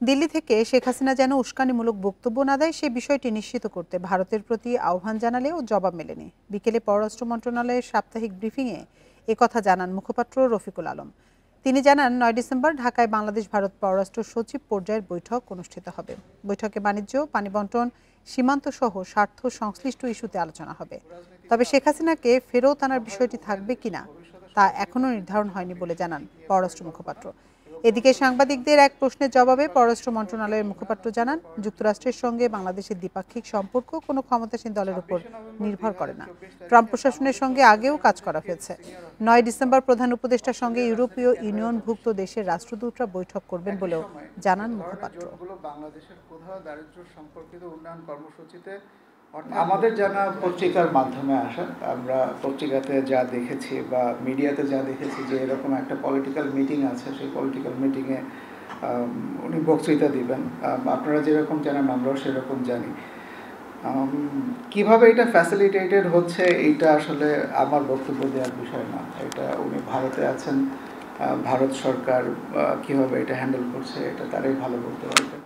দিল্লি থেকে শেখ হাসিনা যেন উস্কানিমূলক বক্তব্য না দেয় সে বিষয়টি নিশ্চিত করতে ভারতের প্রতি আহ্বান জানালেও জবাব মেলেনি। বিকেলে পররাষ্ট্র মন্ত্রণালয়ের সাপ্তাহিক ব্রিফিংয়ে একথা জানান মুখপাত্র রফিকুল আলম। তিনি জানান, ৯ ডিসেম্বর ঢাকায় বাংলাদেশ ভারত পররাষ্ট্র সচিব পর্যায়ের বৈঠক অনুষ্ঠিত হবে। বৈঠকে বাণিজ্য, পানি বণ্টন, সীমান্ত সহ স্বার্থ সংশ্লিষ্ট ইস্যুতে আলোচনা হবে। তবে শেখ হাসিনাকে ফেরত আনার বিষয়টি থাকবে কিনা তা এখনও নির্ধারণ হয়নি বলে জানান পররাষ্ট্র মুখপাত্র। এদিকে সাংবাদিকদের এক প্রশ্নের জবাবে পররাষ্ট্র মন্ত্রণালয়ের মুখপাত্র জানান, যুক্তরাষ্ট্রের সঙ্গে বাংলাদেশের দ্বিপাক্ষিক সম্পর্ক কোনো ক্ষমতাসীন দলের উপর নির্ভর করে না। ট্রাম্প প্রশাসনের সঙ্গে আগেও কাজ করা হয়েছে। ৯ ডিসেম্বর প্রধান উপদেষ্টার সঙ্গে ইউরোপীয় ইউনিয়নভুক্ত দেশের রাষ্ট্রদূতরা বৈঠক করবেন বলেও জানান মুখপাত্র। বাংলাদেশের কোথাও দারিদ্র্য সম্পর্কিত উন্নয়ন কর্মসূচিতে আমাদের জানা পত্রিকার মাধ্যমে আসা, আমরা পত্রিকাতে যা দেখেছি বা মিডিয়াতে যা দেখেছি যে এরকম একটা পলিটিক্যাল মিটিং আছে, সেই পলিটিক্যাল মিটিংয়ে উনি বক্তৃতা দিবেন। আপনারা যেরকম জানেন আমরাও সেরকম জানি। কিভাবে এটা ফ্যাসিলিটেটেড হচ্ছে এইটা আসলে আমার বক্তব্য দেওয়ার বিষয় না। এটা উনি ভারতে আছেন, ভারত সরকার কিভাবে এটা হ্যান্ডেল করছে এটা তারাই ভালো বলতে পারবে।